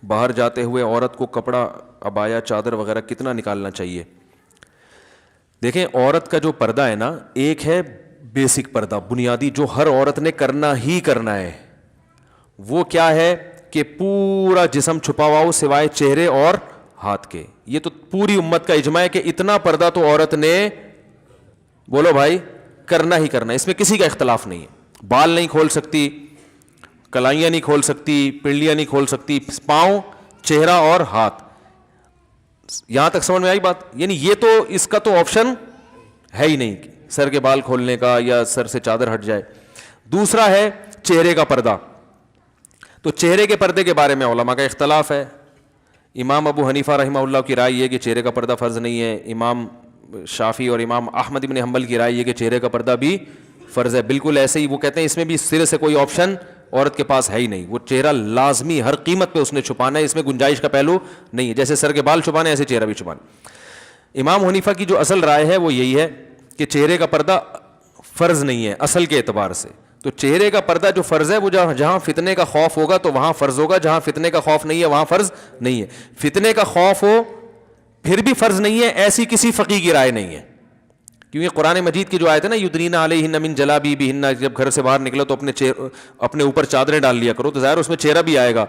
باہر جاتے ہوئے عورت کو کپڑا, عبایا, چادر وغیرہ کتنا نکالنا چاہیے؟ دیکھیں عورت کا جو پردہ ہے نا, ایک ہے بیسک پردہ, بنیادی, جو ہر عورت نے کرنا ہی کرنا ہے. وہ کیا ہے کہ پورا جسم چھپا ہوا ہو سوائے چہرے اور ہاتھ کے. یہ تو پوری امت کا اجماع ہے کہ اتنا پردہ تو عورت نے, بولو بھائی, کرنا ہی کرنا ہے, اس میں کسی کا اختلاف نہیں ہے. بال نہیں کھول سکتی, کلائیاں نہیں کھول سکتی, پنڈلیاں نہیں کھول سکتی, پاؤں, چہرہ اور ہاتھ. یہاں تک سمجھ میں آئی بات؟ یعنی یہ تو اس کا تو آپشن ہے ہی نہیں سر کے بال کھولنے کا یا سر سے چادر ہٹ جائے. دوسرا ہے چہرے کا پردہ. تو چہرے کے پردے کے بارے میں علماء کا اختلاف ہے. امام ابو حنیفہ رحمہ اللہ کی رائے یہ کہ چہرے کا پردہ فرض نہیں ہے. امام شافعی اور امام احمد بن حنبل کی رائے یہ کہ چہرے کا پردہ بھی فرض ہے. بالکل ایسے ہی وہ کہتے ہیں اس میں بھی سرے سے کوئی آپشن عورت کے پاس ہے ہی نہیں. وہ چہرہ لازمی ہر قیمت پہ اس نے چھپانا ہے, اس میں گنجائش کا پہلو نہیں ہے. جیسے سر کے بال چھپانے ایسے چہرہ بھی چھپانا. امام حنیفہ کی جو اصل رائے ہے وہ یہی ہے کہ چہرے کا پردہ فرض نہیں ہے اصل کے اعتبار سے. تو چہرے کا پردہ جو فرض ہے وہ جہاں فتنے کا خوف ہوگا تو وہاں فرض ہوگا, جہاں فتنے کا خوف نہیں ہے وہاں فرض نہیں ہے. فتنے کا خوف ہو پھر بھی فرض نہیں ہے, ایسی کسی فقیہ کی رائے نہیں ہے. کیونکہ قرآن مجید کی جو آیت ہے نا, یدنین علیہن من جلابیبہن, جب گھر سے باہر نکلو تو اپنے اوپر چادریں ڈال لیا کرو, تو ظاہر اس میں چہرہ بھی آئے گا.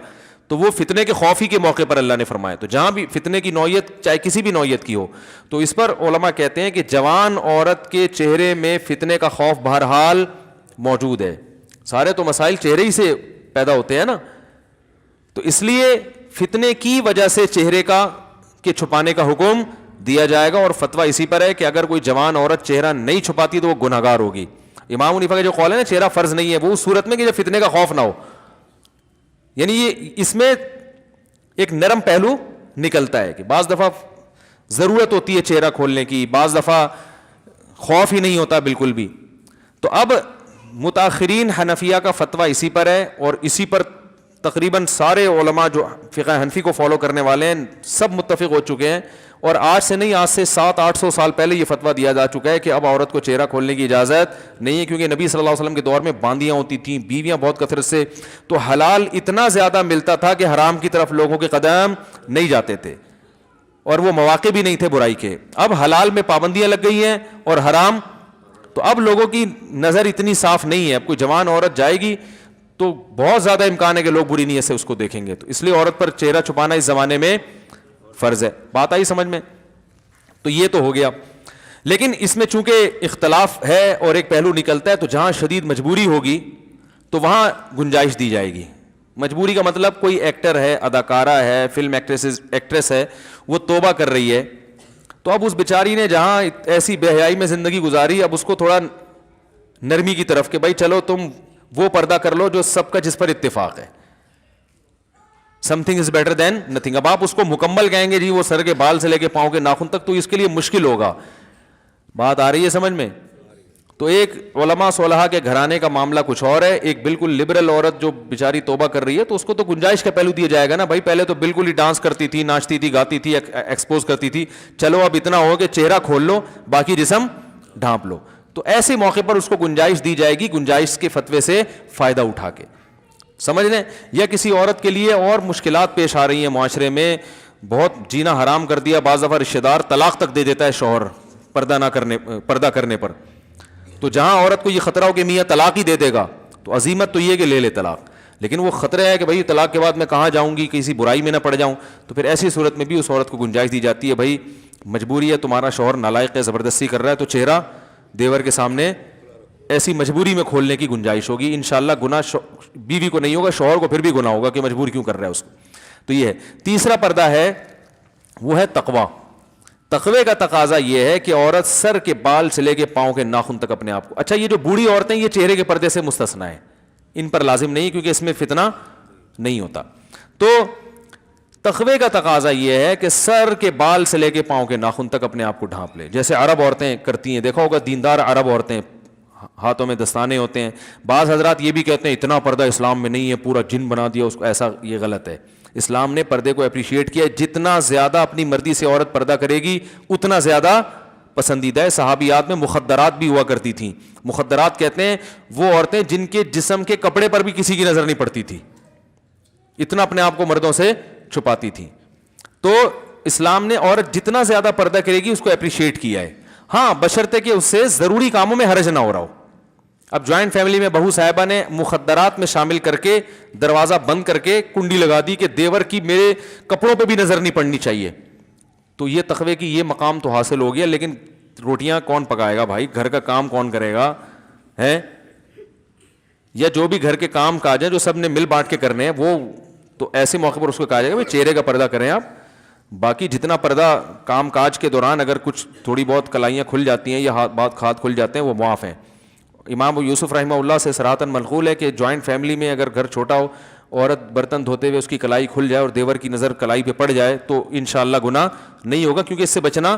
تو وہ فتنے کے خوف ہی کے موقع پر اللہ نے فرمایا. تو جہاں بھی فتنے کی نوعیت چاہے کسی بھی نوعیت کی ہو, تو اس پر علماء کہتے ہیں کہ جوان عورت کے چہرے میں فتنے کا خوف بہرحال موجود ہے. سارے تو مسائل چہرے ہی سے پیدا ہوتے ہیں نا, تو اس لیے فتنے کی وجہ سے چہرے کے چھپانے کا حکم دیا جائے گا. اور فتویٰ اسی پر ہے کہ اگر کوئی جوان عورت چہرہ نہیں چھپاتی تو وہ گناہ گار ہوگی. امام حنیفہ کا جو قول ہے نا چہرہ فرض نہیں ہے, وہ اس صورت میں کہ جب فتنے کا خوف نہ ہو. یعنی یہ اس میں ایک نرم پہلو نکلتا ہے کہ بعض دفعہ ضرورت ہوتی ہے چہرہ کھولنے کی, بعض دفعہ خوف ہی نہیں ہوتا بالکل بھی. تو اب متاخرین حنفیہ کا فتویٰ اسی پر ہے, اور اسی پر تقریباً سارے علماء جو فقہ حنفی کو فالو کرنے والے ہیں سب متفق ہو چکے ہیں. اور آج سے نہیں, آج سے 700-800 سال پہلے یہ فتویٰ دیا جا چکا ہے کہ اب عورت کو چہرہ کھولنے کی اجازت نہیں ہے, کیونکہ نبی صلی اللہ علیہ وسلم کے دور میں باندیاں ہوتی تھیں, بیویاں بہت کثرت سے, تو حلال اتنا زیادہ ملتا تھا کہ حرام کی طرف لوگوں کے قدم نہیں جاتے تھے, اور وہ مواقع بھی نہیں تھے برائی کے. اب حلال میں پابندیاں لگ گئی ہیں اور حرام, تو اب لوگوں کی نظر اتنی صاف نہیں ہے. اب کوئی جوان عورت جائے گی تو بہت زیادہ امکان ہے کہ لوگ بری نیت سے اس کو دیکھیں گے. تو اس لیے عورت پر چہرہ چھپانا اس زمانے میں فرض ہے. بات آئی سمجھ میں؟ تو یہ تو ہو گیا. لیکن اس میں چونکہ اختلاف ہے اور ایک پہلو نکلتا ہے, تو جہاں شدید مجبوری ہوگی تو وہاں گنجائش دی جائے گی. مجبوری کا مطلب کوئی ایکٹر ہے, اداکارہ ہے, فلم ایکٹریس ہے, وہ توبہ کر رہی ہے, تو اب اس بیچاری نے جہاں ایسی بے حیائی میں زندگی گزاری, اب اس کو تھوڑا نرمی کی طرف کہ بھائی چلو تم وہ پردہ کر لو جو سب کا جس پر اتفاق ہے. Some thing is better than nothing. اب آپ اس کو مکمل کہیں گے جی وہ سر کے بال سے لے کے پاؤں کے ناخن تک, تو اس کے لیے مشکل ہوگا. بات آ رہی ہے سمجھ میں؟ تو ایک علماء صلحاء کے گھرانے کا معاملہ کچھ اور ہے, ایک بالکل لبرل عورت جو بیچاری توبہ کر رہی ہے, تو اس کو تو گنجائش کا پہلو دیا جائے گا نا. بھائی پہلے تو بالکل ہی ڈانس کرتی تھی, ناچتی تھی, گاتی تھی, ایکسپوز کرتی تھی, چلو اب اتنا ہو کہ چہرہ کھول لو, باقی جسم ڈھانپ لو. تو ایسے موقع پر اس کو گنجائش دی جائے گی, گنجائش کے فتوے سے فائدہ اٹھا کے, سمجھ لیں. یا کسی عورت کے لیے اور مشکلات پیش آ رہی ہیں معاشرے میں, بہت جینا حرام کر دیا, بعض دفعہ رشتہ دار طلاق تک دے دیتا ہے شوہر پردہ کرنے پر. تو جہاں عورت کو یہ خطرہ ہو کہ میاں طلاق ہی دے دے گا, تو عزیمت تو یہ کہ لے لے طلاق. لیکن وہ خطرہ ہے کہ بھائی طلاق کے بعد میں کہاں جاؤں گی, کسی برائی میں نہ پڑ جاؤں. تو پھر ایسی صورت میں بھی اس عورت کو گنجائش دی جاتی ہے, بھائی مجبوری ہے, تمہارا شوہر نالائق ہے, زبردستی کر رہا ہے, تو چہرہ دیور کے سامنے ایسی مجبوری میں کھولنے کی گنجائش ہوگی. انشاءاللہ گناہ بیوی کو نہیں ہوگا, شوہر کو پھر بھی گناہ ہوگا کہ مجبور کیوں کر رہا ہے اس کو. تو یہ ہے. تیسرا پردہ ہے وہ ہے تقوی. تقوی کا تقاضا یہ ہے کہ عورت سر کے بال سے لے کے پاؤں کے ناخن تک اپنے آپ کو, اچھا یہ جو بوڑھی عورتیں یہ چہرے کے پردے سے مستثنا ہے, ان پر لازم نہیں کیونکہ اس میں فتنہ نہیں ہوتا. تو تقوی کا تقاضا یہ ہے کہ سر کے بال سے لے کے پاؤں کے ناخن تک اپنے آپ کو ڈھانپ لے, جیسے عرب عورتیں کرتی ہیں. دیکھا ہوگا دیندار عرب عورتیں, ہاتھوں میں دستانے ہوتے ہیں. بعض حضرات یہ بھی کہتے ہیں اتنا پردہ اسلام میں نہیں ہے, پورا جن بنا دیا اس کو, ایسا یہ غلط ہے. اسلام نے پردے کو اپریشیٹ کیا ہے, جتنا زیادہ اپنی مرضی سے عورت پردہ کرے گی اتنا زیادہ پسندیدہ ہے. صحابیات میں مخدرات بھی ہوا کرتی تھیں. مخدرات کہتے ہیں وہ عورتیں جن کے جسم کے کپڑے پر بھی کسی کی نظر نہیں پڑتی تھی, اتنا اپنے آپ کو مردوں سے چھپاتی تھیں. تو اسلام نے عورت جتنا زیادہ پردہ کرے گی اس کو اپریشیٹ کیا ہے, ہاں بشرطے کہ اس سے ضروری کاموں میں حرج نہ ہو رہا ہو. اب جوائنٹ فیملی میں بہو صاحبہ نے مخدرات میں شامل کر کے دروازہ بند کر کے کنڈی لگا دی کہ دیور کی میرے کپڑوں پہ بھی نظر نہیں پڑنی چاہیے, تو یہ تقوی کی یہ مقام تو حاصل ہو گیا, لیکن روٹیاں کون پکائے گا بھائی, گھر کا کام کون کرے گا ہے, یا جو بھی گھر کے کام کاج ہیں جو سب نے مل بانٹ کے کرنے ہیں, وہ تو ایسے موقع پر اس کو کہا جائے گا بھائی چہرے کا پردہ کریں آپ, باقی جتنا پردہ کام کاج کے دوران اگر کچھ تھوڑی بہت کلائیاں کھل جاتی ہیں یا ہاتھ کھل جاتے ہیں وہ معاف ہیں. امام یوسف رحمہ اللہ سے صراحتاً منقول ہے کہ جوائنٹ فیملی میں اگر گھر چھوٹا ہو, عورت برتن دھوتے ہوئے اس کی کلائی کھل جائے اور دیور کی نظر کلائی پہ پڑ جائے تو انشاءاللہ گناہ نہیں ہوگا, کیونکہ اس سے بچنا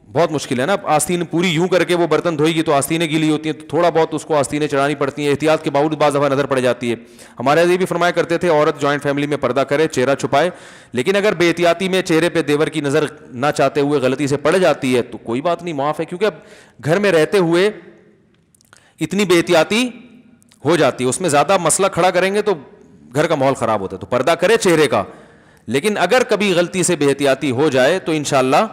بہت مشکل ہے نا. آستین پوری یوں کر کے وہ برتن دھوئے گی تو آستینیں گیلی ہوتی ہیں, تو تھوڑا بہت اس کو آستینیں چڑھانی پڑتی ہیں, احتیاط کے باوجود بعض دفعہ نظر پڑ جاتی ہے. ہمارے یہ بھی فرمایا کرتے تھے عورت جوائنٹ فیملی میں پردہ کرے, چہرہ چھپائے, لیکن اگر بے احتیاطی میں چہرے پہ دیور کی نظر نہ چاہتے ہوئے غلطی سے پڑ جاتی ہے تو کوئی بات نہیں, معاف ہے, کیونکہ اب گھر میں رہتے ہوئے اتنی بے احتیاطی ہو جاتی ہے, اس میں زیادہ مسئلہ کھڑا کریں گے تو گھر کا ماحول خراب ہوتا ہے. تو پردہ کرے چہرے کا, لیکن اگر کبھی غلطی سے بے احتیاطی ہو جائے تو انشاءاللہ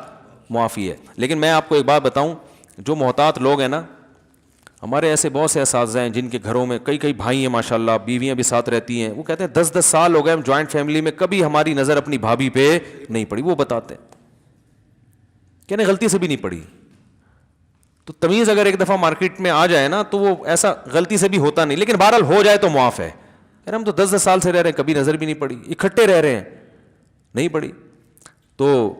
معافی ہے. لیکن میں آپ کو ایک بات بتاؤں, جو محتاط لوگ ہیں نا, ہمارے ایسے بہت سے اساتذہ ہیں جن کے گھروں میں کئی بھائی ہیں ماشاءاللہ, بیویاں بھی ساتھ رہتی ہیں, وہ کہتے ہیں 10 سال ہو گئے ہم جوائنٹ فیملی میں کبھی ہماری نظر اپنی بھابھی پہ نہیں پڑی. وہ بتاتے ہیں کہنے غلطی سے بھی نہیں پڑی. تو تمیز اگر ایک دفعہ مارکیٹ میں آ جائے نا تو وہ ایسا غلطی سے بھی ہوتا نہیں, لیکن بہرحال ہو جائے تو معاف ہے. ہم تو 10 سال سے رہ رہے ہیں کبھی نظر بھی نہیں پڑی, اکٹھے رہ رہے ہیں نہیں پڑی. تو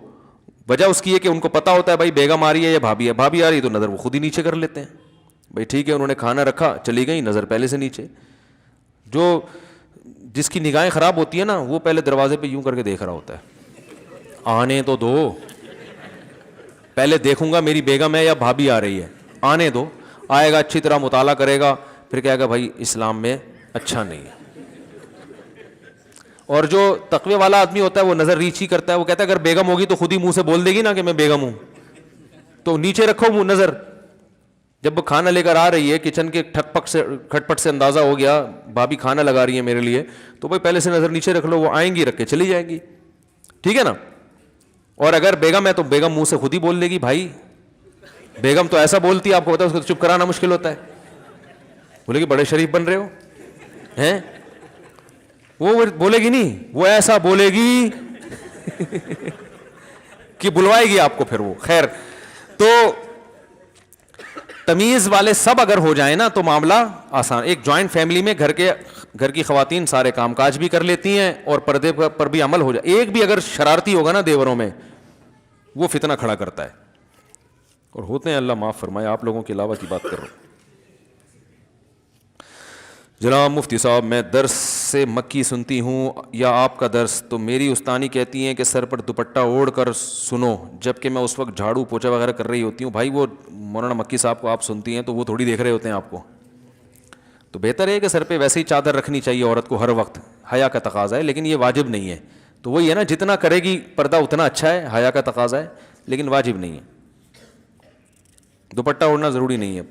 وجہ اس کی ہے کہ ان کو پتا ہوتا ہے بھائی بیگم آ رہی ہے یا بھابھی ہے, بھابھی آ رہی ہے تو نظر وہ خود ہی نیچے کر لیتے ہیں, بھائی ٹھیک ہے انہوں نے کھانا رکھا چلی گئی, نظر پہلے سے نیچے. جو جس کی نگاہیں خراب ہوتی ہیں نا وہ پہلے دروازے پہ یوں کر کے دیکھ رہا ہوتا ہے, آنے تو دو, پہلے دیکھوں گا میری بیگم ہے یا بھابھی آ رہی ہے, آنے دو. آئے گا اچھی طرح مطالعہ کرے گا, پھر کہے گا بھائی اسلام میں اچھا نہیں ہے. اور جو تقوی والا آدمی ہوتا ہے وہ نظر ریچ ہی کرتا ہے, وہ کہتا ہے اگر بیگم ہوگی تو خود ہی منہ سے بول دے گی نا کہ میں بیگم ہوں, تو نیچے رکھو وہ نظر. جب وہ کھانا لے کر آ رہی ہے کچن کے کھٹ پٹ سے اندازہ ہو گیا بھابھی کھانا لگا رہی ہے میرے لیے, تو بھائی پہلے سے نظر نیچے رکھ لو, وہ آئیں گی رکھ کے چلی جائیں گی, ٹھیک ہے نا. اور اگر بیگم ہے تو بیگم منہ سے خود ہی بول دے گی, بھائی بیگم تو ایسا بولتی ہے آپ کو پتا ہے اس کو چپ کرانا مشکل ہوتا ہے. بولے گی بڑے شریف بن رہے ہو ہیں, وہ بولے گی نہیں, وہ ایسا بولے گی کہ بلوائے گی آپ کو پھر وہ. خیر, تو تمیز والے سب اگر ہو جائیں نا تو معاملہ آسان. ایک جوائنٹ فیملی میں گھر کی خواتین سارے کام کاج بھی کر لیتی ہیں اور پردے پر بھی عمل ہو جائے. ایک بھی اگر شرارتی ہوگا نا دیوروں میں وہ فتنہ کھڑا کرتا ہے, اور ہوتے ہیں, اللہ معاف فرمائے, آپ لوگوں کے علاوہ کی بات کر رہا ہوں. جناب مفتی صاحب میں درس سے مکی سنتی ہوں یا آپ کا درس, تو میری استانی کہتی ہیں کہ سر پر دوپٹہ اوڑھ کر سنو, جبکہ میں اس وقت جھاڑو پوچھا وغیرہ کر رہی ہوتی ہوں. بھائی وہ مولانا مکی صاحب کو آپ سنتی ہیں تو وہ تھوڑی دیکھ رہے ہوتے ہیں آپ کو, تو بہتر ہے کہ سر پہ ویسے ہی چادر رکھنی چاہیے عورت کو ہر وقت, حیا کا تقاضا ہے, لیکن یہ واجب نہیں ہے. تو وہی ہے نا, جتنا کرے گی پردہ اتنا اچھا ہے, حیا کا تقاضا ہے لیکن واجب نہیں ہے. دوپٹہ اوڑھنا ضروری نہیں ہے.